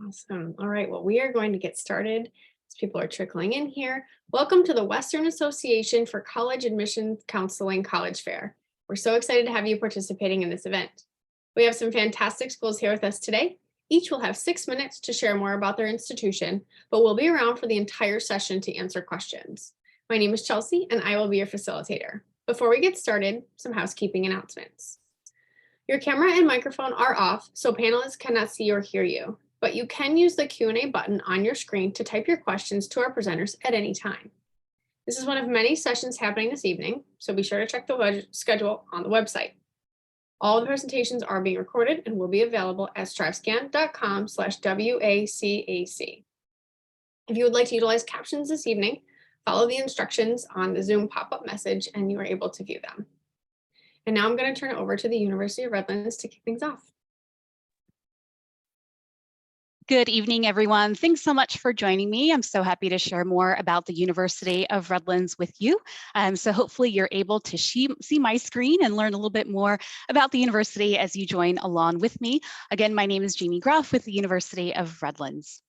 Awesome. All right. Well, we are going to get started as people are trickling in here. Welcome to the Western Association for College Admissions Counseling College Fair. We're so excited to have you participating in this event. We have some fantastic schools here with us today. Each will have 6 minutes to share more about their institution, but we'll be around for the entire session to answer questions. My name is Chelsea, and I will be your facilitator. Before we get started, some housekeeping announcements. Your camera and microphone are off, so panelists cannot see or hear you, but you can use the Q&A button on your screen to type your questions to our presenters at any time. This is one of many sessions happening this evening, so be sure to check the schedule on the website. All the presentations are being recorded and will be available at strivescan.com/WACAC. If you would like to utilize captions this evening, follow the instructions on the Zoom pop-up message and you are able to view them. And now I'm going to turn it over to the University of Redlands to kick things off. Good evening, everyone. Thanks so much for joining me. I'm so happy to share more about the University of Redlands with you. So hopefully you're able to see my screen and learn a little bit more about the university as you join along with me. Again, my name is Jamie Groff with the University of Redlands.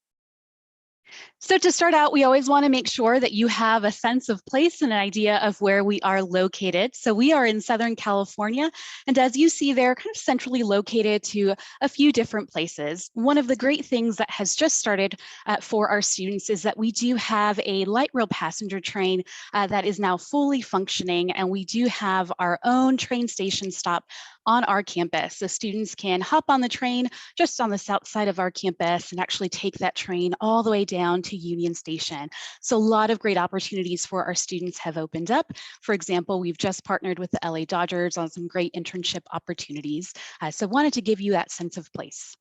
So to start out, we always want to make sure that you have a sense of place and an idea of where we are located. So we are in Southern California, and as you see, they're kind of centrally located to a few different places. One of the great things that has just started for our students is that we do have a light rail passenger train that is now fully functioning, and we do have our own train station stop on our campus. So students can hop on the train just on the south side of our campus and actually take that train all the way down to Union Station. So a lot of great opportunities for our students have opened up. For example, we've just partnered with the LA Dodgers on some great internship opportunities. So wanted to give you that sense of place.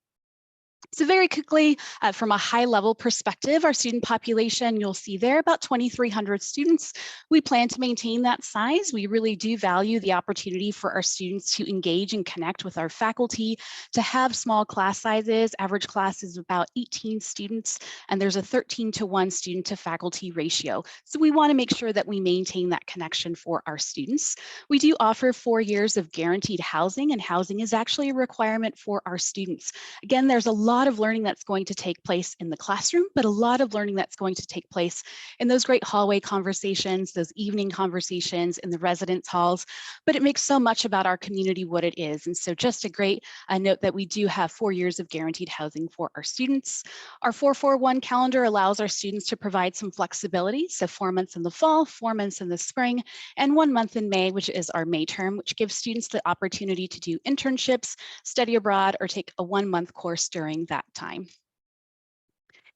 So very quickly, from a high level perspective, our student population, you'll see there about 2,300 students. We plan to maintain that size. We really do value the opportunity for our students to engage and connect with our faculty, to have small class sizes. Average class is about 18 students, and there's a 13-to-1 student to faculty ratio. So we want to make sure that we maintain that connection for our students. We do offer 4 years of guaranteed housing, and housing is actually a requirement for our students. Again, there's a lot of learning that's going to take place in the classroom, but a lot of learning that's going to take place in those great hallway conversations, those evening conversations in the residence halls. But it makes so much about our community what it is. And so just a great note that we do have 4 years of guaranteed housing for our students. Our 4-4-1 calendar allows our students to provide some flexibility. So 4 months in the fall, 4 months in the spring, and 1 month in May, which is our May term, which gives students the opportunity to do internships, study abroad, or take a 1-month course during that time.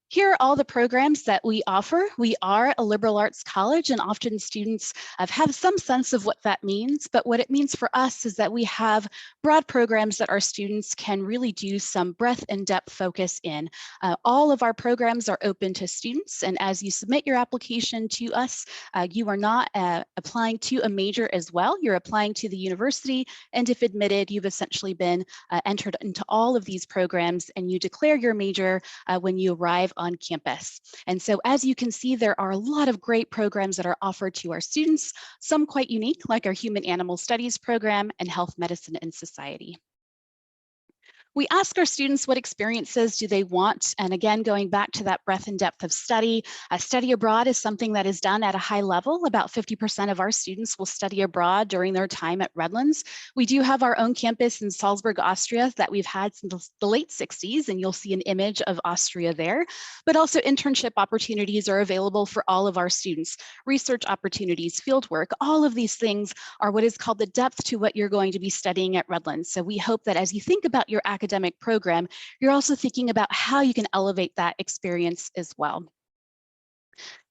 Here are all the programs that we offer. We are a liberal arts college, and often students have some sense of what that means. But what it means for us is that we have broad programs that our students can really do some breadth and depth focus in. All of our programs are open to students, and as you submit your application to us, you are not applying to a major as well. You're applying to the university, and if admitted, you've essentially been entered into all of these programs, and you declare your major when you arrive on campus. And so as you can see, there are a lot of great programs that are offered to our students, some quite unique, like our Human Animal Studies program and Health, Medicine, and Society. We ask our students what experiences do they want, and again, going back to that breadth and depth of study, study abroad is something that is done at a high level. About 50% of our students will study abroad during their time at Redlands. We do have our own campus in Salzburg, Austria that we've had since the late 60s, and you'll see an image of Austria there. But also internship opportunities are available for all of our students. Research opportunities, fieldwork, all of these things are what is called the depth to what you're going to be studying at Redlands. So we hope that as you think about your academic program, you're also thinking about how you can elevate that experience as well.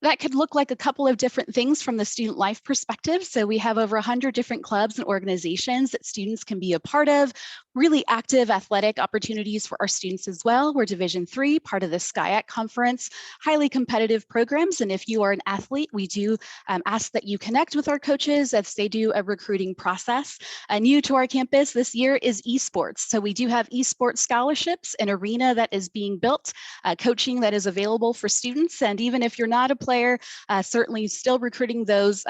That could look like a couple of different things from the student life perspective. So we have over 100 different clubs and organizations that students can be a part of, really active athletic opportunities for our students as well. We're Division III, part of the SCIAC conference, highly competitive programs. And if you are an athlete, we do ask that you connect with our coaches as they do a recruiting process. New to our campus this year is esports. So we do have esports scholarships, an arena that is being built, coaching that is available for students. And even if you're not a player player. Certainly still recruiting those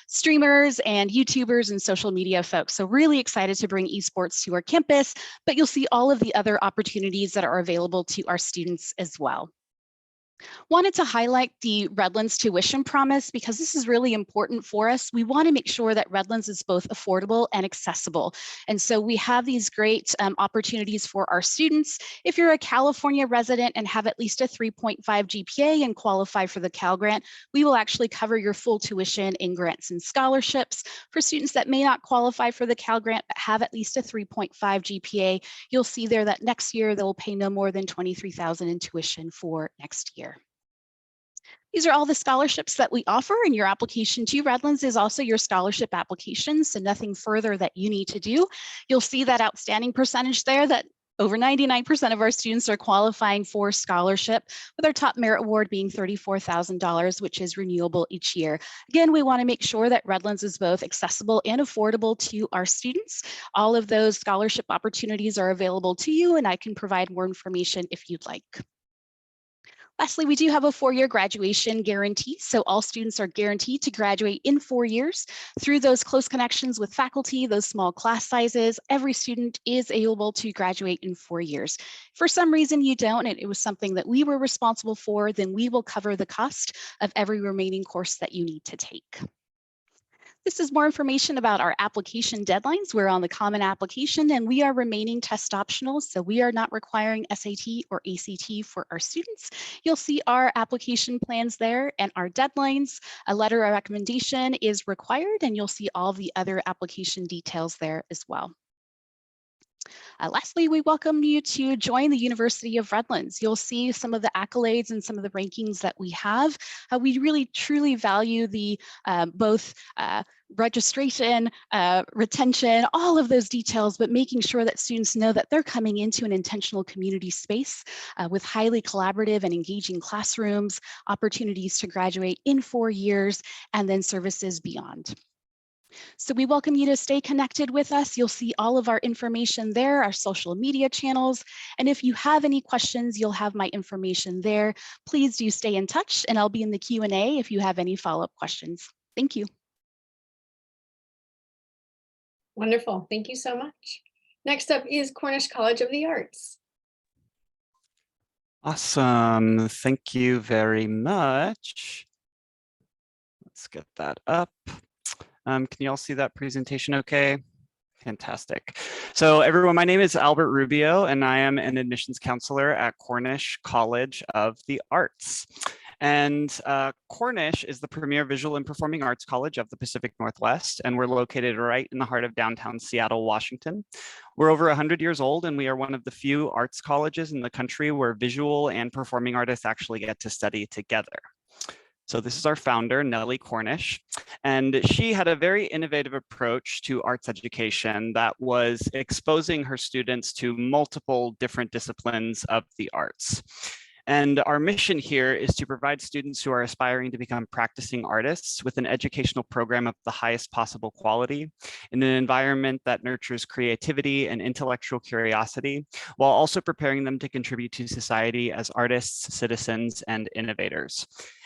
streamers and YouTubers and social media folks. So really excited to bring esports to our campus, but you'll see all of the other opportunities that are available to our students as well. Wanted to highlight the Redlands tuition promise because this is really important for us. We want to make sure that Redlands is both affordable and accessible. And so we have these great opportunities for our students. If you're a California resident and have at least a 3.5 GPA and qualify for the Cal Grant, we will actually cover your full tuition in grants and scholarships. For students that may not qualify for the Cal Grant but have at least a 3.5 GPA, you'll see there that next year they'll pay no more than $23,000 in tuition for next year. These are all the scholarships that we offer, and your application to Redlands is also your scholarship application, so nothing further that you need to do. You'll see that outstanding percentage there that over 99% of our students are qualifying for scholarship, with our top merit award being $34,000, which is renewable each year. Again, we want to make sure that Redlands is both accessible and affordable to our students. All of those scholarship opportunities are available to you, and I can provide more information if you'd like. Lastly, we do have a 4-year graduation guarantee. So all students are guaranteed to graduate in 4 years through those close connections with faculty, those small class sizes. Every student is able to graduate in 4 years. For some reason you don't, and it was something that we were responsible for, then we will cover the cost of every remaining course that you need to take. This is more information about our application deadlines. We're on the common application and we are remaining test optional. So we are not requiring SAT or ACT for our students. You'll see our application plans there and our deadlines. A letter of recommendation is required, and you'll see all the other application details there as well. Lastly, we welcome you to join the University of Redlands. You'll see some of the accolades and some of the rankings that we have. We really truly value the both registration, retention, all of those details, but making sure that students know that they're coming into an intentional community space with highly collaborative and engaging classrooms, opportunities to graduate in 4 years, and then services beyond. So we welcome you to stay connected with us. You'll see all of our information there, our social media channels. And if you have any questions, you'll have my information there. Please do stay in touch, and I'll be in the Q&A if you have any follow-up questions. Thank you. Wonderful. Thank you so much. Next up is Cornish College of the Arts. Awesome. Thank you very much. Let's get that up. Can you all see that presentation okay? Fantastic. So everyone, my name is Albert Rubio, and I am an admissions counselor at Cornish College of the Arts. And Cornish is the premier visual and performing arts college of the Pacific Northwest, and we're located right in the heart of downtown Seattle, Washington. We're over 100 years old, and we are one of the few arts colleges in the country where visual and performing artists actually get to study together. So this is our founder, Nellie Cornish, and she had a very innovative approach to arts education that was exposing her students to multiple different disciplines of the arts. And our mission here is to provide students who are aspiring to become practicing artists with an educational program of the highest possible quality in an environment that nurtures creativity and intellectual curiosity, while also preparing them to contribute to society as artists, citizens, and innovators.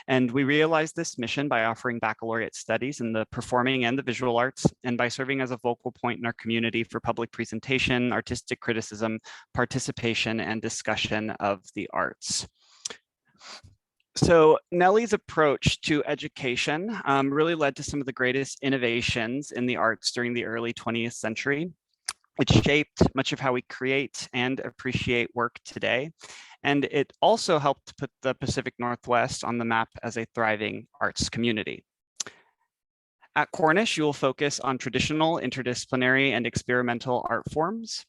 And we realize this mission by offering baccalaureate studies in the performing and the visual arts, and by serving as a vocal point in our community for public presentation, artistic criticism, participation, and discussion of the arts. So Nellie's approach to education really led to some of the greatest innovations in the arts during the early 20th century. It shaped much of how we create and appreciate work today. And it also helped put the Pacific Northwest on the map as a thriving arts community. At Cornish, you will focus on traditional, interdisciplinary, and experimental art forms.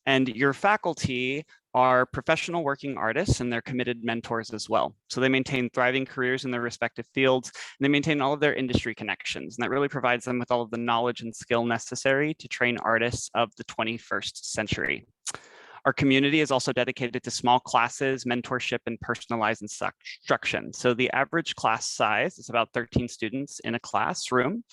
And your faculty are professional working artists, and they're committed mentors as well. So they maintain thriving careers in their respective fields, and they maintain all of their industry connections. And that really provides them with all of the knowledge and skill necessary to train artists of the 21st century. Our community is also dedicated to small classes, mentorship, and personalized instruction. So the average class size is about 13 students in a classroom,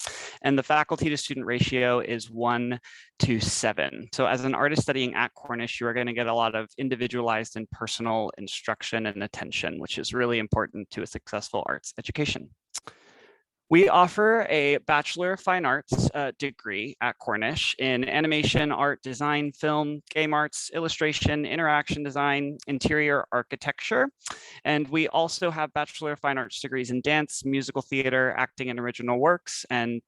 and the faculty to student ratio is 1:7. So as an artist studying at Cornish, you are going to get a lot of individualized and personal instruction and attention, which is really important to a successful arts education. We offer a Bachelor of Fine Arts degree at Cornish in animation, art, design, film, game arts, illustration, interaction design, interior architecture. And we also have Bachelor of Fine Arts degrees in dance, musical theater, acting and original works, and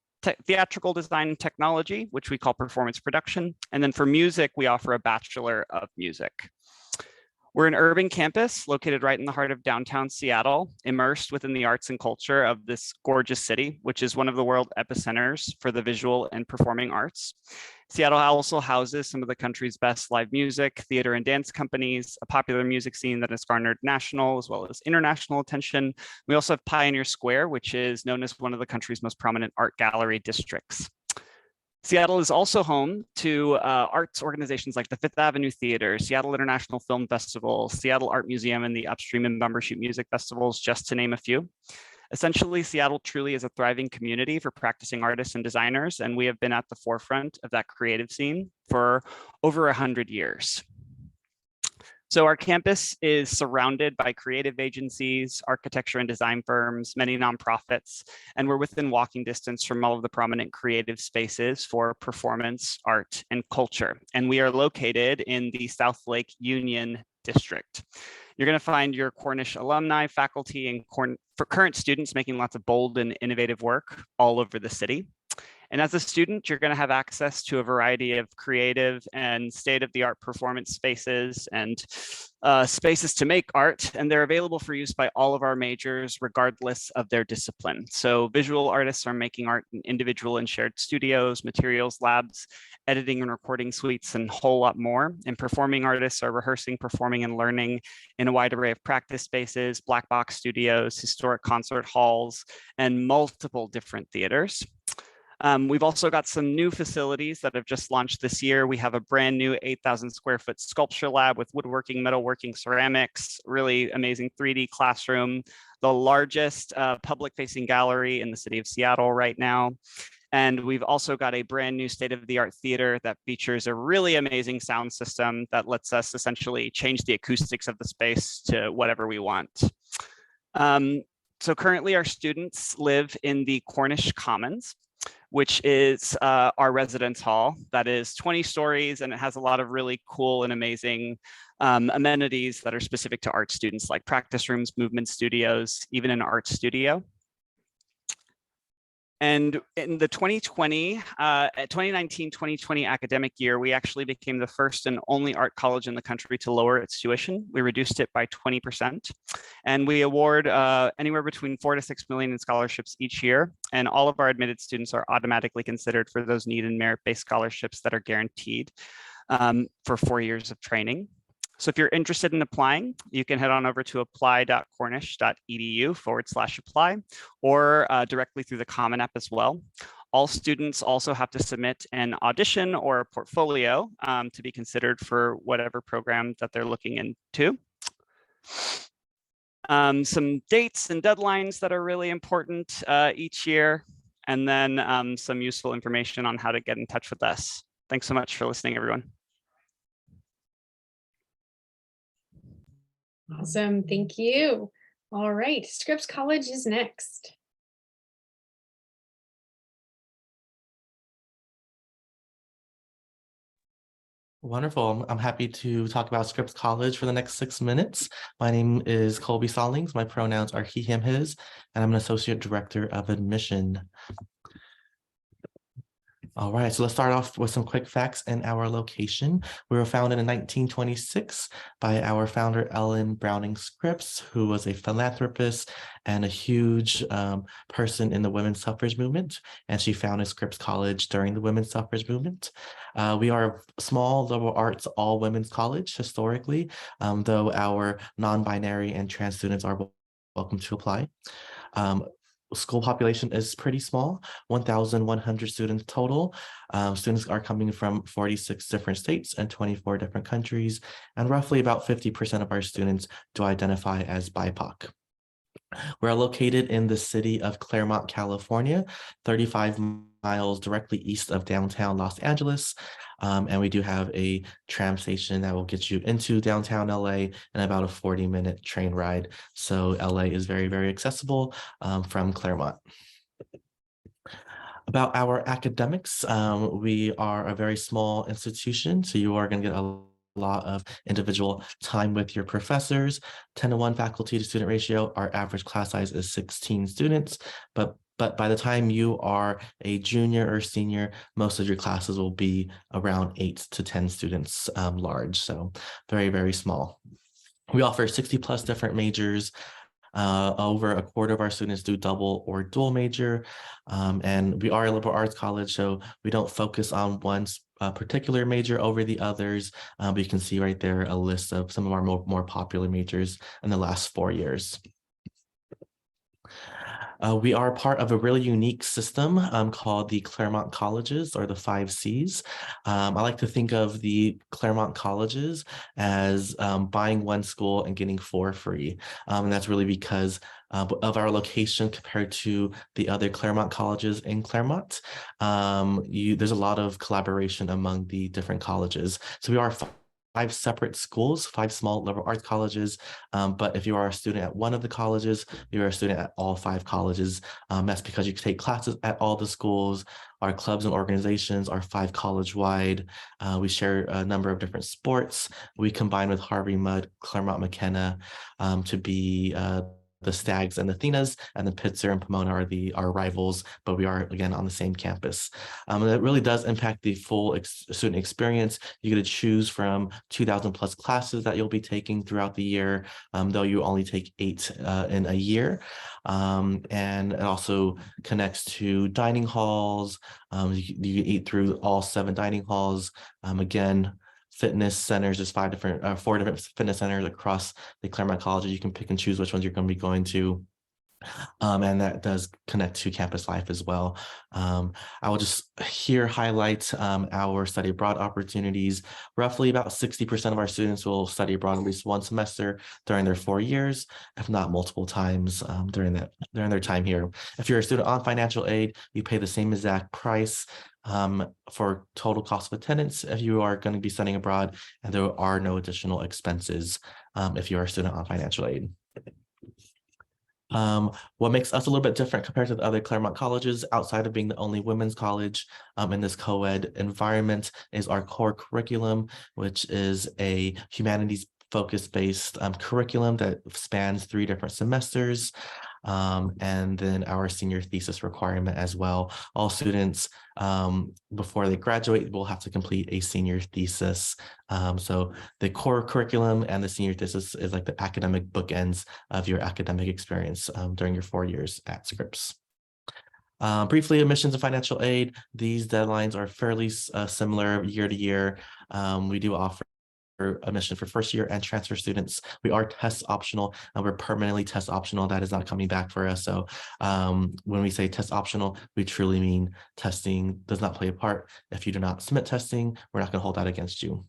theatrical design and technology, which we call performance production. And then for music, we offer a Bachelor of Music. We're an urban campus located right in the heart of downtown Seattle, immersed within the arts and culture of this gorgeous city, which is one of the world epicenters for the visual and performing arts. Seattle also houses some of the country's best live music, theater and dance companies, a popular music scene that has garnered national as well as international attention. We also have Pioneer Square, which is known as one of the country's most prominent art gallery districts. Seattle is also home to arts organizations like the Fifth Avenue Theater, Seattle International Film Festival, Seattle Art Museum, and the Upstream and Bumbershoot Music Festivals, just to name a few. Essentially, Seattle truly is a thriving community for practicing artists and designers, and we have been at the forefront of that creative scene for over 100 years. So our campus is surrounded by creative agencies, architecture and design firms, many nonprofits, and we're within walking distance from all of the prominent creative spaces for performance, art, and culture. And we are located in the South Lake Union District. You're going to find your Cornish alumni, faculty, and current students making lots of bold and innovative work all over the city. And as a student, you're going to have access to a variety of creative and state-of-the-art performance spaces and spaces to make art, and they're available for use by all of our majors, regardless of their discipline. So visual artists are making art in individual and shared studios, materials labs, editing and recording suites, and a whole lot more. And performing artists are rehearsing, performing, and learning in a wide array of practice spaces, black box studios, historic concert halls, and multiple different theaters. We've also got some new facilities that have just launched this year. We have a brand new 8,000 square foot sculpture lab with woodworking, metalworking, ceramics, really amazing 3D classroom, the largest public facing gallery in the city of Seattle right now. And we've also got a brand new state-of-the-art theater that features a really amazing sound system that lets us essentially change the acoustics of the space to whatever we want. So currently our students live in the Cornish Commons, which is our residence hall that is 20 stories, and it has a lot of really cool and amazing amenities that are specific to art students, like practice rooms, movement studios, even an art studio. And in the 2019-2020 academic year, we actually became the first and only art college in the country to lower its tuition. We reduced it by 20%. And we award anywhere between $4 to $6 million in scholarships each year. And all of our admitted students are automatically considered for those need and merit-based scholarships that are guaranteed for 4 years of training. So if you're interested in applying, you can head on over to apply.cornish.edu/apply or directly through the Common App as well. All students also have to submit an audition or a portfolio to be considered for whatever program that they're looking into. Some dates and deadlines that are really important each year, and then some useful information on how to get in touch with us. Thanks so much for listening, everyone. Awesome, thank you. All right, Scripps College is next. Wonderful. I'm happy to talk about Scripps College for the next 6 minutes. My name is Colby Stallings. My pronouns are he, him, his, and I'm an associate director of admission. All right, so let's start off with some quick facts and our location. We were founded in 1926 by our founder, Ellen Browning Scripps, who was a philanthropist and a huge person in the women's suffrage movement. And she founded Scripps College during the women's suffrage movement. We are a small liberal arts all women's college historically, though our non-binary and trans students are welcome to apply. school population is pretty small, 1,100 students total. Students are coming from 46 different states and 24 different countries, and roughly about 50% of our students do identify as BIPOC. We're located in the city of Claremont, California, 35 miles directly east of downtown Los Angeles. And we do have a tram station that will get you into downtown LA and about a 40-minute train ride. So LA is very, very accessible from Claremont. About our academics, we are a very small institution, so you are going to get a lot of individual time with your professors. 10-to-1 faculty to student ratio. Our average class size is 16 students, but by the time you are a junior or senior, most of your classes will be around 8 to 10 students large, so very, very small. We offer 60+ different majors. Over a quarter of our students do double or dual major, and we are a liberal arts college, so we don't focus on one particular major over the others. But you can see right there a list of some of our more popular majors in the last 4 years. We are part of a really unique system called the Claremont Colleges, or the 5 Cs. I like to think of the Claremont Colleges as buying one school and getting 4 free. And that's really because of our location compared to the other Claremont colleges in Claremont. There's a lot of collaboration among the different colleges. So we are 5 separate schools, 5 small liberal arts colleges. But if you are a student at one of the colleges, you're a student at all 5 colleges. That's because you can take classes at all the schools. Our clubs and organizations are 5 college-wide. We share a number of different sports. We combine with Harvey Mudd, Claremont McKenna to be the Stags and the Athenas, and the Pitzer and Pomona are our rivals, but we are again on the same campus. And it really does impact the full student experience. You get to choose from 2,000+ classes that you'll be taking throughout the year, though you only take 8 in a year. And it also connects to dining halls. You eat through all 7 dining halls. Again, fitness centers. There's 4 different fitness centers across the Claremont College. You can pick and choose which ones you're going to be going to. And that does connect to campus life as well. I will just here highlight our study abroad opportunities. Roughly about 60% of our students will study abroad at least one semester during their 4 years, if not multiple times during their time here. If you're a student on financial aid, you pay the same exact price for total cost of attendance if you are going to be studying abroad, and there are no additional expenses if you are a student on financial aid. What makes us a little bit different compared to the other Claremont colleges, outside of being the only women's college in this co-ed environment, is our core curriculum, which is a humanities focus-based curriculum that spans 3 different semesters. And then our senior thesis requirement as well. All students, before they graduate, will have to complete a senior thesis. So the core curriculum and the senior thesis is like the academic bookends of your academic experience during your 4 years at Scripps. Briefly, admissions and financial aid. These deadlines are fairly similar year to year. We do offer admission for first year and transfer students. We are test optional, and we're permanently test optional. That is not coming back for us. So when we say test optional, we truly mean testing does not play a part. If you do not submit testing, we're not going to hold that against you.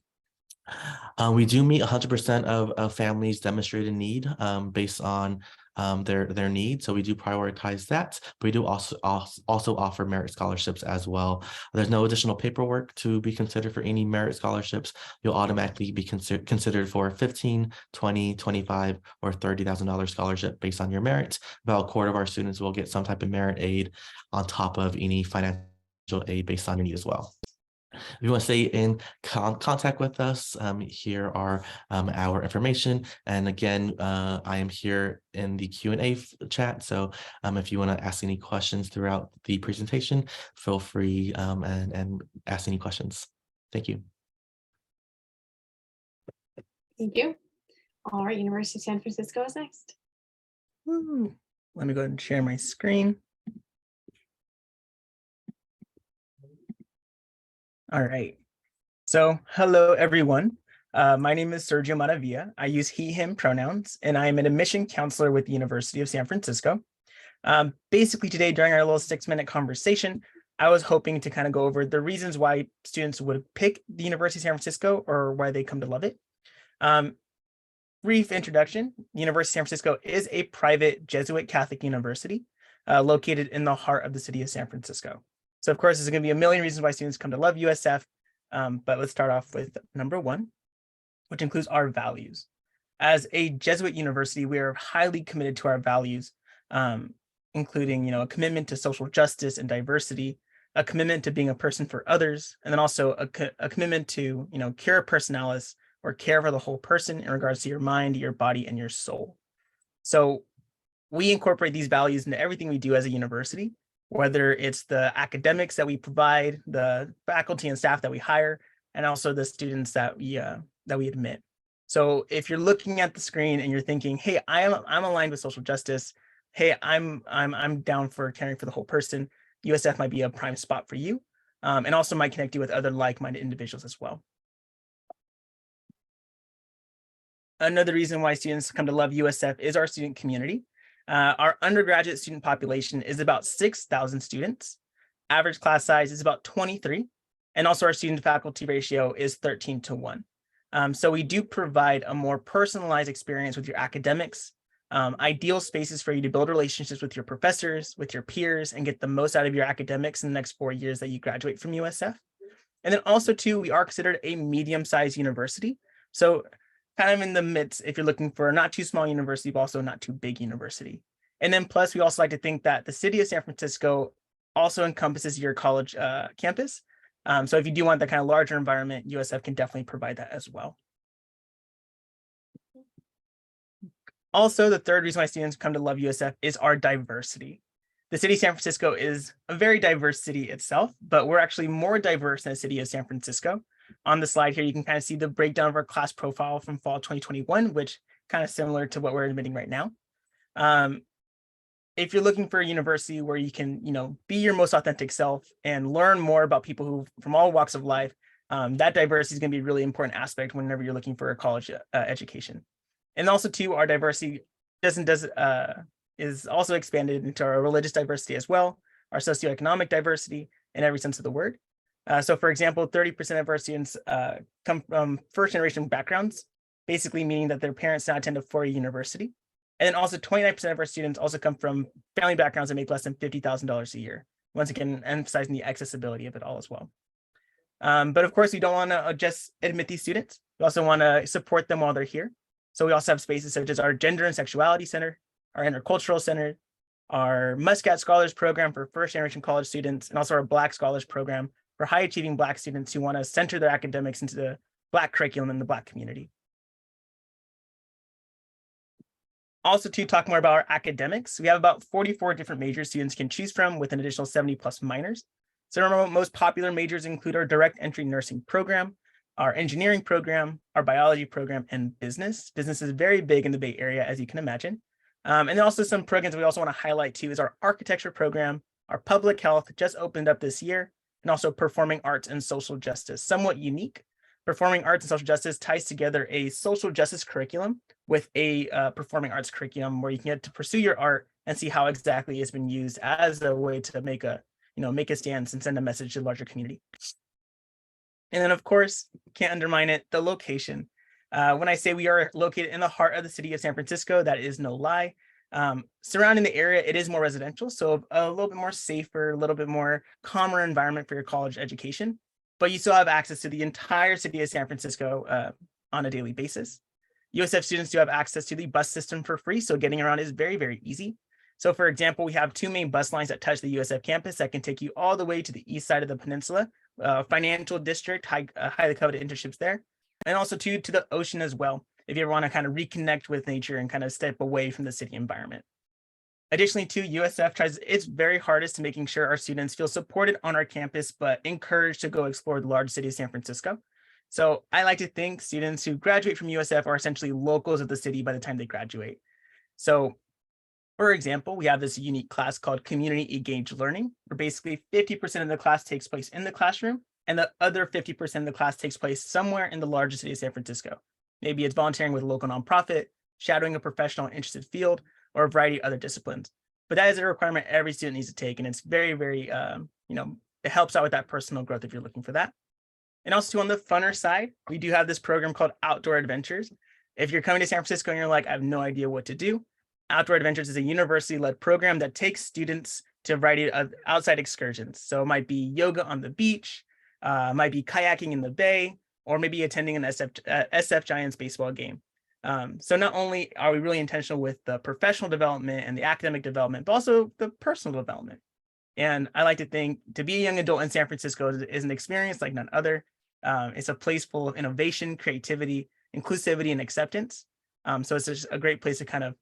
We do meet 100% of families' demonstrated need based on their needs. So we do prioritize that, but we do also offer merit scholarships as well. There's no additional paperwork to be considered for any merit scholarships. You'll automatically be considered for $15,000, $20,000, $25,000, or $30,000 scholarship based on your merit. About a quarter of our students will get some type of merit aid on top of any financial aid based on your need as well. If you want to stay in contact with us, here are our information. And again, I am here in the Q&A chat. So if you want to ask any questions throughout the presentation, feel free and ask any questions. Thank you. Thank you. All right, University of San Francisco is next. Ooh, let me go ahead and share my screen. All right. So hello, everyone. My name is Sergio Maravilla. I use he, him pronouns, and I am an admission counselor with the University of San Francisco. Basically today during our little 6-minute conversation, I was hoping to kind of go over the reasons why students would pick the University of San Francisco or why they come to love it. Brief introduction, the University of San Francisco is a private Jesuit Catholic university located in the heart of the city of San Francisco. So of course, there's going to be a million reasons why students come to love USF, but let's start off with number one, which includes our values. As a Jesuit university, we are highly committed to our values, including a commitment to social justice and diversity, a commitment to being a person for others, and then also a commitment to cura personalis, or care for the whole person in regards to your mind, your body, and your soul. So we incorporate these values into everything we do as a university, whether it's the academics that we provide, the faculty and staff that we hire, and also the students that we admit. So if you're looking at the screen and you're thinking, hey, I'm aligned with social justice, hey, I'm down for caring for the whole person, USF might be a prime spot for you, and also might connect you with other like-minded individuals as well. Another reason why students come to love USF is our student community. Our undergraduate student population is about 6,000 students. Average class size is about 23. And also our student faculty ratio is 13:1. So we do provide a more personalized experience with your academics, ideal spaces for you to build relationships with your professors, with your peers, and get the most out of your academics in the next 4 years that you graduate from USF. And then also too, we are considered a medium-sized university. So kind of in the midst, if you're looking for a not too small university, but also not too big university. And then plus, we also like to think that the city of San Francisco also encompasses your college campus. So if you do want that kind of larger environment, USF can definitely provide that as well. Also, the third reason why students come to love USF is our diversity. The city of San Francisco is a very diverse city itself, but we're actually more diverse than the city of San Francisco. On the slide here, you can kind of see the breakdown of our class profile from fall 2021, which kind of similar to what we're admitting right now. If you're looking for a university where you can, be your most authentic self and learn more about people who from all walks of life, that diversity is going to be a really important aspect whenever you're looking for a college education. And also too, our diversity is also expanded into our religious diversity as well, our socioeconomic diversity in every sense of the word. So for example, 30% of our students come from first generation backgrounds, basically meaning that their parents now attend a four-year university. And then also 29% of our students also come from family backgrounds that make less than $50,000 a year. Once again, emphasizing the accessibility of it all as well. But of course, we don't want to just admit these students. We also want to support them while they're here. So we also have spaces such as our Gender and Sexuality Center, our Intercultural Center, our Muscat Scholars Program for first generation college students, and also our Black Scholars Program for high achieving Black students who want to center their academics into the Black curriculum in the Black community. Also to talk more about our academics, we have about 44 different majors students can choose from with an additional 70 plus minors. So our most popular majors include our direct entry nursing program, our engineering program, our biology program, and business. Business is very big in the Bay Area, as you can imagine. And then also some programs we also want to highlight too is our architecture program, our public health just opened up this year, and also performing arts and social justice, somewhat unique. Performing arts and social justice ties together a social justice curriculum with a performing arts curriculum where you can get to pursue your art and see how exactly it's been used as a way to make a stance and send a message to the larger community. And then of course, can't undermine it, the location. When I say we are located in the heart of the city of San Francisco, that is no lie. Surrounding the area, it is more residential, so a little bit more safer, a little bit more calmer environment for your college education, but you still have access to the entire city of San Francisco on a daily basis. USF students do have access to the bus system for free, so getting around is very, very easy. So for example, we have two main bus lines that touch the USF campus that can take you all the way to the east side of the peninsula, financial district, highly coveted internships there, and also to the ocean as well, if you ever want to kind of reconnect with nature and kind of step away from the city environment. Additionally, too, USF tries its very hardest to making sure our students feel supported on our campus, but encouraged to go explore the large city of San Francisco. So I like to think students who graduate from USF are essentially locals of the city by the time they graduate. So for example, we have this unique class called Community Engaged Learning, where basically 50% of the class takes place in the classroom, and the other 50% of the class takes place somewhere in the larger city of San Francisco. Maybe it's volunteering with a local nonprofit, shadowing a professional interested field, or a variety of other disciplines. but that is a requirement every student needs to take. And it's very, very, it helps out with that personal growth if you're looking for that. And also on the funner side, we do have this program called Outdoor Adventures. If you're coming to San Francisco and you're like, I have no idea what to do, Outdoor Adventures is a university-led program that takes students to a variety of outside excursions. So it might be yoga on the beach, might be kayaking in the bay, or maybe attending an SF Giants baseball game. So not only are we really intentional with the professional development and the academic development, but also the personal development. And I like to think to be a young adult in San Francisco is an experience like none other. It's a place full of innovation, creativity, inclusivity, and acceptance. So it's just a great place to kind of,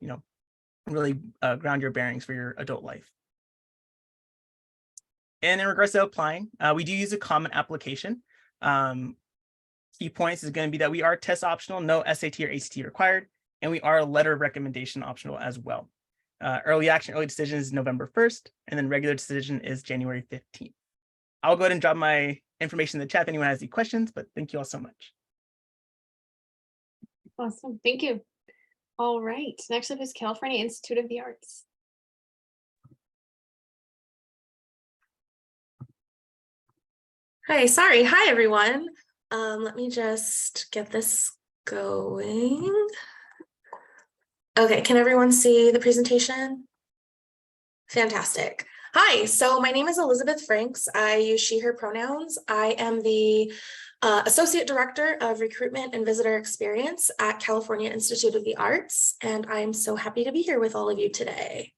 really ground your bearings for your adult life. And in regards to applying, we do use a common application. Key points is going to be that we are test optional, no SAT or ACT required, and we are letter recommendation optional as well. Early action, early decision is November 1st, and then regular decision is January 15th. I'll go ahead and drop my information in the chat if anyone has any questions, but thank you all so much. Awesome, thank you. All right, next up is California Institute of the Arts. Hi everyone. Let me just get this going. Okay, can everyone see the presentation? Fantastic. Hi, so my name is Elizabeth Franks. I use she, her pronouns. I am the Associate Director of Recruitment and Visitor Experience at California Institute of the Arts, and I'm so happy to be here with all of you today.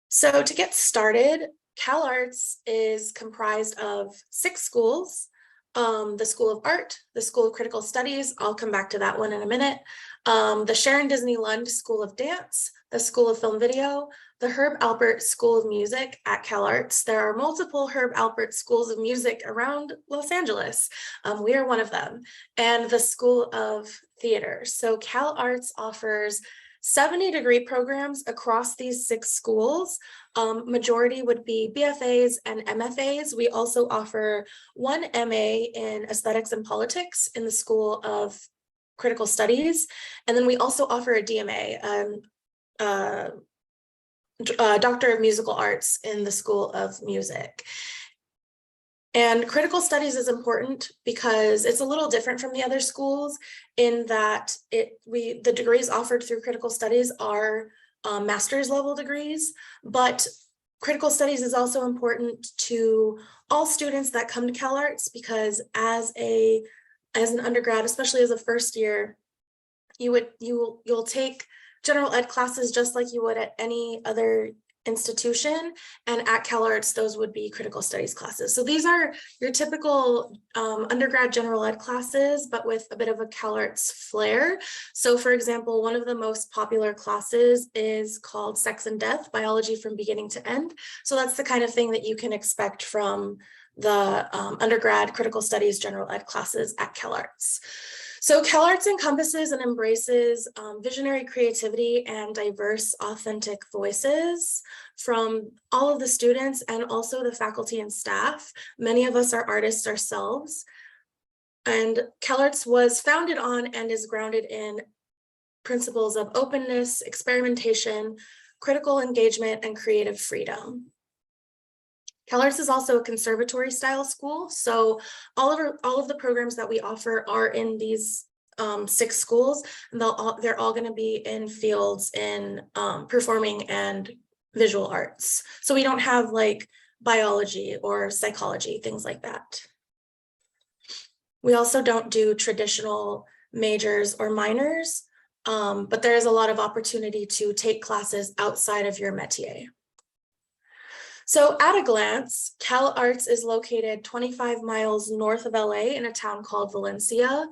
So to get started, Cal Arts is comprised of 6 schools. The School of Art, the School of Critical Studies, I'll come back to that one in a minute, the Sharon Disney Lund School of Dance, the School of Film Video, the Herb Alpert School of Music at Cal Arts. There are multiple Herb Alpert schools of music around Los Angeles. We are one of them, and the School of Theater. So Cal Arts offers 70-degree programs across these 6 schools. Majority would be BFAs and MFAs. We also offer 1 MA in Aesthetics and Politics in the School of Critical Studies. And then we also offer a DMA, Doctor of Musical Arts in the School of Music. And critical studies is important because it's a little different from the other schools in that the degrees offered through critical studies are master's level degrees, but critical studies is also important to all students that come to Cal Arts because as an undergrad, especially as a first year, you'll take general ed classes just like you would at any other institution, and at Cal Arts those would be critical studies classes. So these are your typical undergrad general ed classes, but with a bit of a Cal Arts flair. So for example, one of the most popular classes is called Sex and Death, Biology from Beginning to End. So that's the kind of thing that you can expect from the undergrad critical studies general ed classes at Cal Arts. So Cal Arts encompasses and embraces visionary creativity and diverse, authentic voices from all of the students and also the faculty and staff. Many of us are artists ourselves. And Cal Arts was founded on and is grounded in principles of openness, experimentation, critical engagement, and creative freedom. Cal Arts is also a conservatory style school. So all of the programs that we offer are in these 6 schools, and they're all going to be in fields in performing and visual arts. So we don't have like biology or psychology, things like that. We also don't do traditional majors or minors, but there is a lot of opportunity to take classes outside of your métier. So at a glance, Cal Arts is located 25 miles north of LA in a town called Valencia.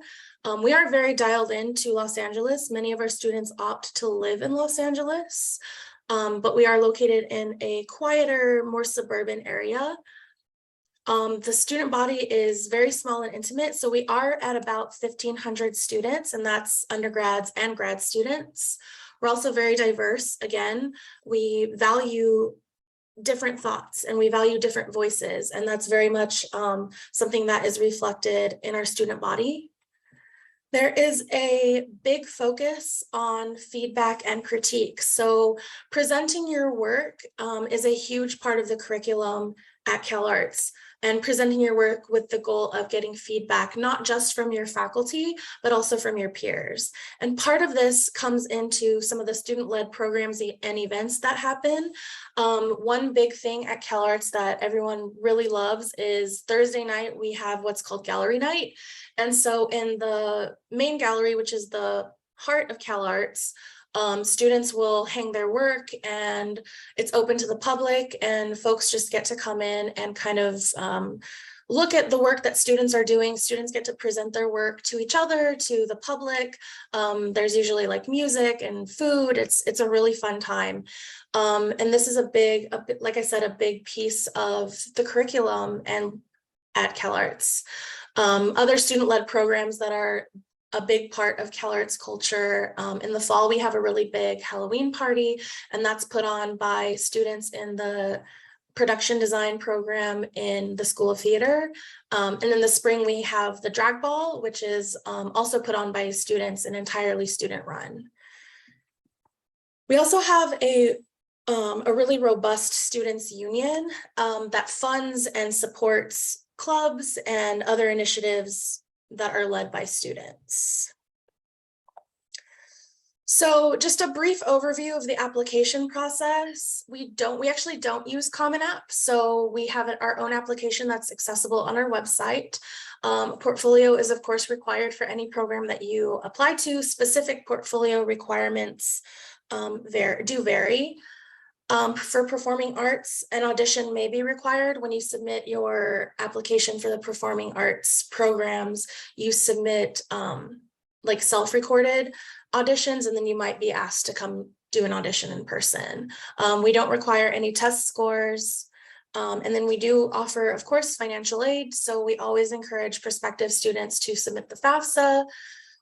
We are very dialed into Los Angeles. Many of our students opt to live in Los Angeles, but we are located in a quieter, more suburban area. The student body is very small and intimate, so we are at about 1,500 students, and that's undergrads and grad students. We're also very diverse. Again, we value different thoughts and we value different voices, and that's very much something that is reflected in our student body. There is a big focus on feedback and critique. So presenting your work is a huge part of the curriculum at CalArts, and presenting your work with the goal of getting feedback, not just from your faculty, but also from your peers. And part of this comes into some of the student-led programs and events that happen. One big thing at CalArts that everyone really loves is Thursday night, we have what's called Gallery Night. And so in the main gallery, which is the heart of CalArts, students will hang their work, and it's open to the public, and folks just get to come in and kind of look at the work that students are doing. Students get to present their work to each other, to the public. There's usually like music and food. It's a really fun time. And this is like I said, a big piece of the curriculum and at CalArts. Other student-led programs that are a big part of CalArts culture. In the fall, we have a really big Halloween party, and that's put on by students in the production design program in the School of Theater. And in the spring, we have the Drag Ball, which is also put on by students and entirely student run. We also have a really robust students union that funds and supports clubs and other initiatives that are led by students. So just a brief overview of the application process. We actually don't use Common App. So we have our own application that's accessible on our website. Portfolio is of course required for any program that you apply to. Specific portfolio requirements do vary. For performing arts, an audition may be required. When you submit your application for the performing arts programs, you submit like self-recorded auditions, and then you might be asked to come do an audition in person. We don't require any test scores. And then we do offer, of course, financial aid. So we always encourage prospective students to submit the FAFSA.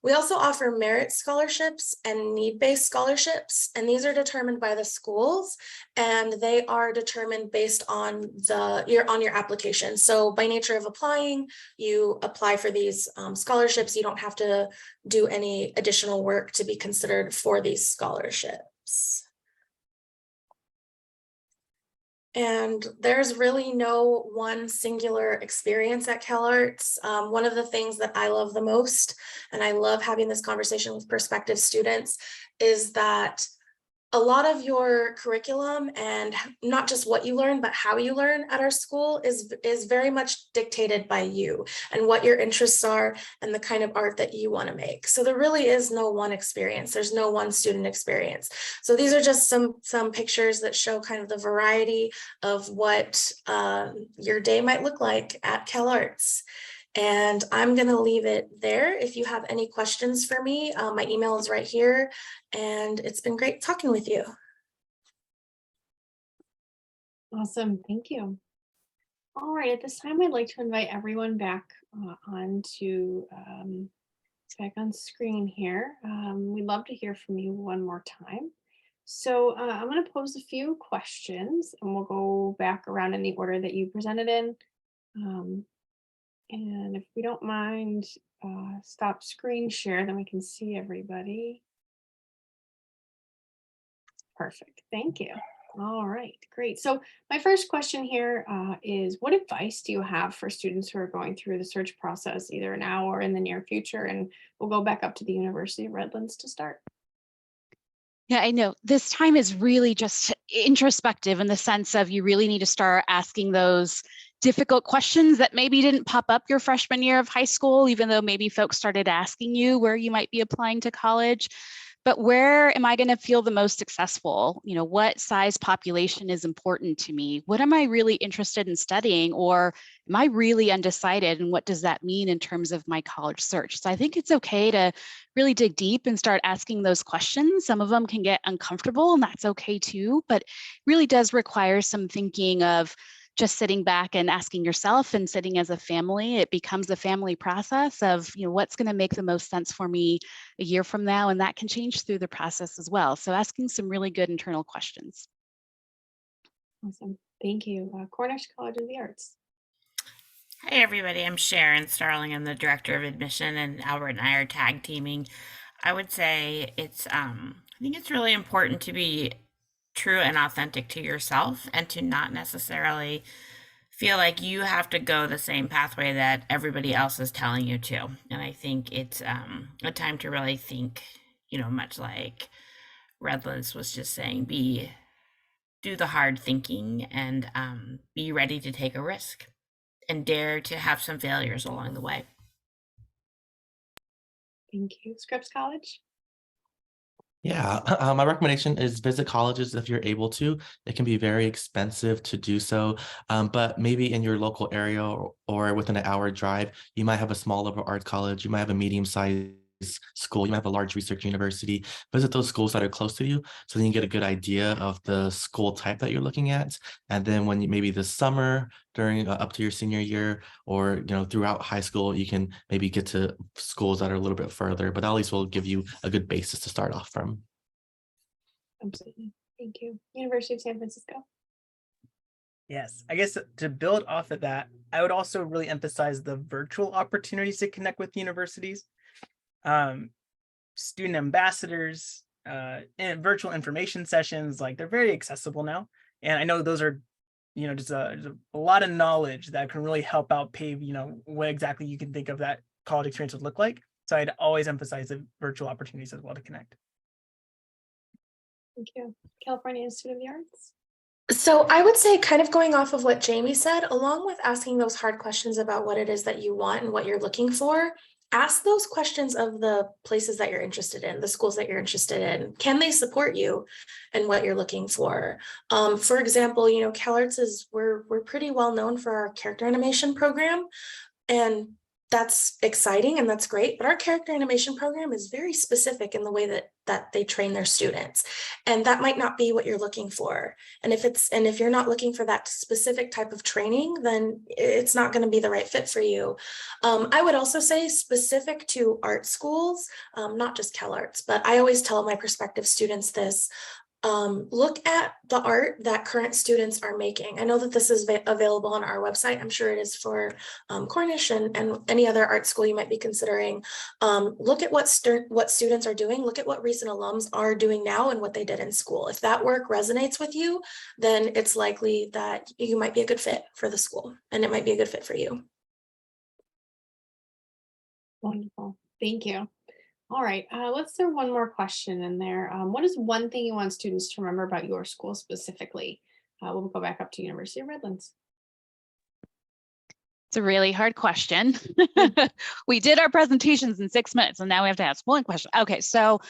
We also offer merit scholarships and need-based scholarships, and these are determined by the schools, and they are determined based on your application. So by nature of applying, you apply for these scholarships. You don't have to do any additional work to be considered for these scholarships. And there's really no one singular experience at CalArts. One of the things that I love the most, and I love having this conversation with prospective students, is that a lot of your curriculum, and not just what you learn, but how you learn at our school is very much dictated by you and what your interests are and the kind of art that you want to make. So there really is no one experience. There's no one student experience. So these are just some pictures that show kind of the variety of what your day might look like at CalArts. And I'm going to leave it there. If you have any questions for me, my email is right here. And it's been great talking with you. Awesome. Thank you. All right. At this time, I'd like to invite everyone back back on screen here. We'd love to hear from you one more time. So I'm going to pose a few questions, and we'll go back around in the order that you presented in. And if we don't mind, stop screen share, then we can see everybody. Perfect. Thank you. All right, great. So my first question here is, what advice do you have for students who are going through the search process, either now or in the near future? And we'll go back up to the University of Redlands to start. Yeah, I know this time is really just introspective in the sense of you really need to start asking those difficult questions that maybe didn't pop up your freshman year of high school, even though maybe folks started asking you where you might be applying to college. But where am I going to feel the most successful? You know, what size population is important to me? What am I really interested in studying? Or am I really undecided? And what does that mean in terms of my college search? So I think it's okay to really dig deep and start asking those questions. Some of them can get uncomfortable, and that's okay too, but it really does require some thinking of just sitting back and asking yourself and sitting as a family. It becomes a family process of, you know, what's going to make the most sense for me a year from now, and that can change through the process as well. So asking some really good internal questions. Awesome. Thank you. Cornish College of the Arts. Hey everybody, I'm Sharon Starling. I'm the director of admission, and Albert and I are tag teaming. I would say I think it's really important to be true and authentic to yourself and to not necessarily feel like you have to go the same pathway that everybody else is telling you to. And I think it's a time to really think, much like Redlands was just saying, do the hard thinking and be ready to take a risk and dare to have some failures along the way. Thank you. Scripps College? Yeah, my recommendation is visit colleges if you're able to. It can be very expensive to do so, but maybe in your local area or within an hour drive, you might have a small liberal arts college, you might have a medium-sized school, you might have a large research university. Visit those schools that are close to you so then you get a good idea of the school type that you're looking at. And then when you maybe this summer during up to your senior year or throughout high school, you can maybe get to schools that are a little bit further, but at least will give you a good basis to start off from. Absolutely. Thank you. University of San Francisco? Yes, I guess to build off of that, I would also really emphasize the virtual opportunities to connect with universities, student ambassadors, and virtual information sessions. Like, they're very accessible now. And I know those are, just a lot of knowledge that can really help out pave, what exactly you can think of that college experience would look like. So I'd always emphasize the virtual opportunities as well to connect. Thank you. California Institute of the Arts? So I would say, kind of going off of what Jamie said, along with asking those hard questions about what it is that you want and what you're looking for, ask those questions of the places that you're interested in, the schools that you're interested in. Can they support you and what you're looking for? For example, CalArts we're pretty well known for our character animation program, and that's exciting and that's great, but our character animation program is very specific in the way that they train their students, and that might not be what you're looking for. And if you're not looking for that specific type of training, then it's not going to be the right fit for you. I would also say, specific to art schools, not just CalArts, but I always tell my prospective students this. Look at the art that current students are making. I know that this is available on our website. I'm sure it is for Cornish and any other art school you might be considering. Look at what students are doing. Look at what recent alums are doing now and what they did in school. If that work resonates with you, then it's likely that you might be a good fit for the school, and it might be a good fit for you. Wonderful. Thank you. All right, let's throw one more question in there. What is one thing you want students to remember about your school specifically? We'll go back up to University of Redlands. It's a really hard question. We did our presentations in 6 minutes, and now we have to ask one question. Okay, so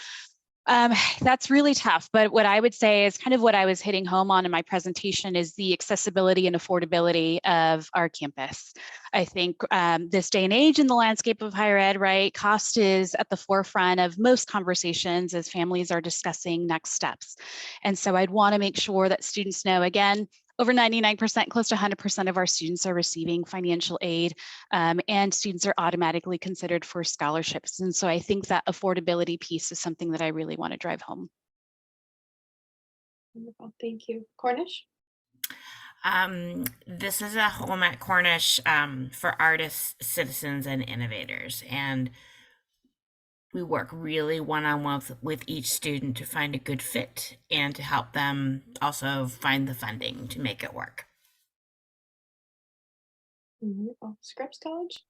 that's really tough. But what I would say is kind of what I was hitting home on in my presentation is the accessibility and affordability of our campus. I think this day and age in the landscape of higher ed, right, cost is at the forefront of most conversations as families are discussing next steps. And so I'd want to make sure that students know, again, over 99%, close to 100% of our students are receiving financial aid, and students are automatically considered for scholarships. And so I think that affordability piece is something that I really want to drive home. Wonderful. Thank you. Cornish? This is a home at Cornish for artists, citizens, and innovators. And we work really one-on-one with each student to find a good fit and to help them also find the funding to make it work. Wonderful. Scripps College?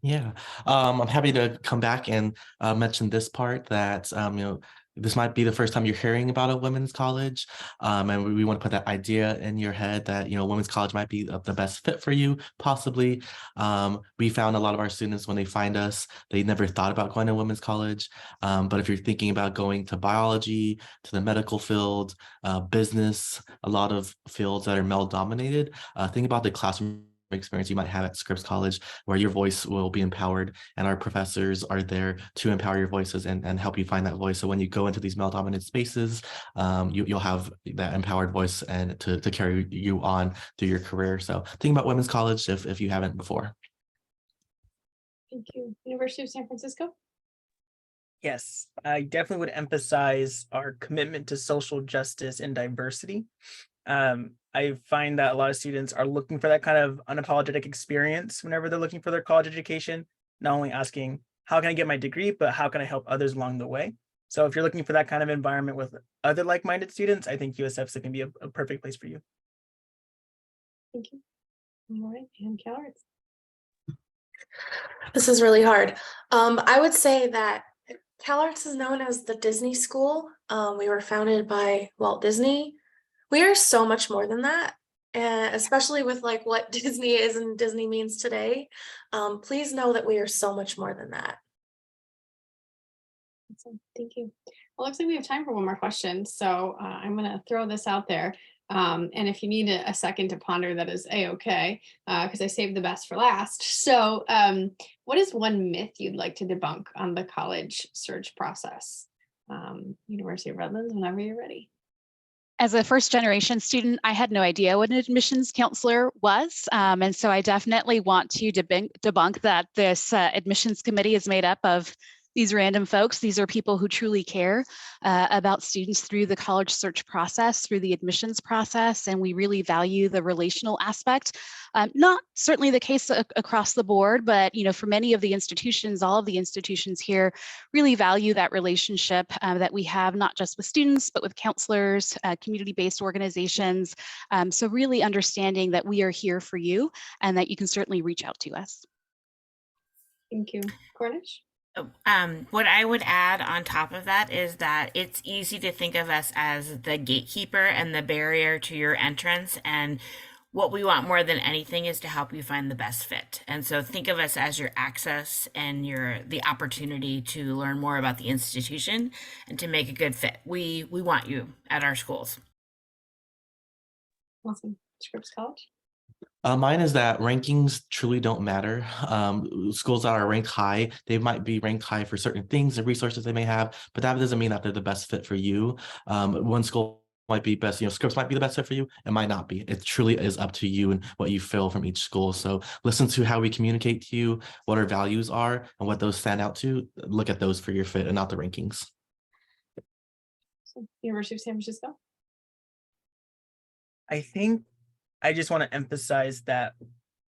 Yeah, I'm happy to come back and mention this part that, this might be the first time you're hearing about a women's college. And we want to put that idea in your head that, women's college might be the best fit for you, possibly. We found a lot of our students, when they find us, they never thought about going to women's college. But if you're thinking about going to biology, to the medical field, business, a lot of fields that are male dominated, think about the classroom experience you might have at Scripps College, where your voice will be empowered and our professors are there to empower your voices and help you find that voice. So when you go into these male-dominated spaces, you'll have that empowered voice and to carry you on through your career. So think about women's college if you haven't before. Thank you. University of San Francisco? Yes, I definitely would emphasize our commitment to social justice and diversity. I find that a lot of students are looking for that kind of unapologetic experience whenever they're looking for their college education, not only asking, how can I get my degree, but how can I help others along the way? So if you're looking for that kind of environment with other like-minded students, I think USF's can be a perfect place for you. Thank you. All right, and Calvert. This is really hard. I would say that CalArts is known as the Disney School. We were founded by Walt Disney. We are so much more than that, and especially with like what Disney is and Disney means today. Please know that we are so much more than that. Awesome. Thank you. Well, looks like we have time for one more question. So I'm going to throw this out there. And if you need a second to ponder, that is a-okay, because I saved the best for last. So what is one myth you'd like to debunk on the college search process? University of Redlands, whenever you're ready. As a first generation student, I had no idea what an admissions counselor was. And so I definitely want to debunk that this admissions committee is made up of these random folks. These are people who truly care about students through the college search process, through the admissions process, and we really value the relational aspect. Not certainly the case across the board, but for many of the institutions, all of the institutions here really value that relationship that we have, not just with students, but with counselors, community-based organizations. So really understanding that we are here for you and that you can certainly reach out to us. Thank you. Cornish? What I would add on top of that is that it's easy to think of us as the gatekeeper and the barrier to your entrance. And what we want more than anything is to help you find the best fit. And so think of us as your access and the opportunity to learn more about the institution and to make a good fit. We want you at our schools. Awesome. Scripps College? Mine is that rankings truly don't matter. Schools that are ranked high, they might be ranked high for certain things and resources they may have, but that doesn't mean that they're the best fit for you. One school might be best, Scripps might be the best fit for you. It might not be. It truly is up to you and what you feel from each school. So listen to how we communicate to you, what our values are, and what those stand out to. Look at those for your fit and not the rankings. So, University of San Francisco? I think I just want to emphasize that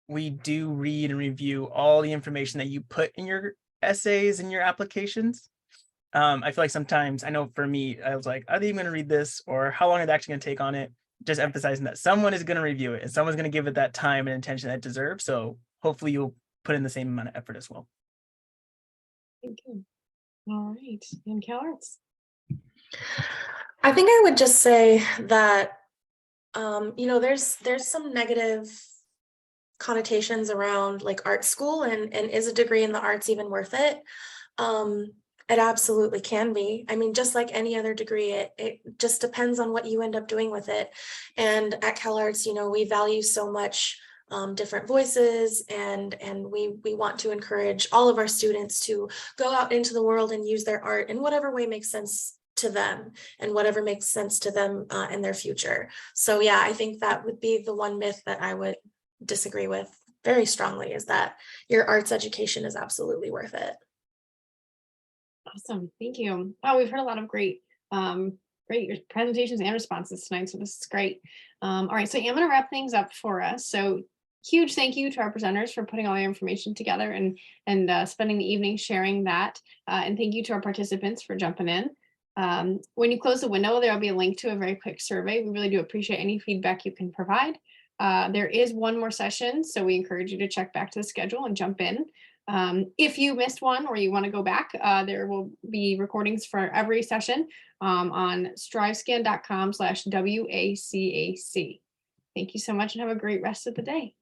we do read and review all the information that you put in your essays and your applications. I feel like sometimes, I know for me, I was like, are they even going to read this, or how long are they actually going to take on it? Just emphasizing that someone is going to review it and someone's going to give it that time and attention that it deserves. So hopefully you'll put in the same amount of effort as well. Thank you. All right. And CalArts? I think I would just say that there's some negative connotations around like art school and is a degree in the arts even worth it? It absolutely can be. I mean, just like any other degree, it just depends on what you end up doing with it. And at CalArts, we value so much different voices, and we want to encourage all of our students to go out into the world and use their art in whatever way makes sense to them and whatever makes sense to them in their future. So yeah, I think that would be the one myth that I would disagree with very strongly, is that your arts education is absolutely worth it. Awesome. Thank you. Oh, we've heard a lot of great presentations and responses tonight. So this is great. All right. So I'm going to wrap things up for us. So huge thank you to our presenters for putting all your information together and spending the evening sharing that. And thank you to our participants for jumping in. When you close the window, there will be a link to a very quick survey. We really do appreciate any feedback you can provide. There is one more session, so we encourage you to check back to the schedule and jump in. If you missed one or you want to go back, there will be recordings for every session on strivescan.com/WACAC. Thank you so much and have a great rest of the day.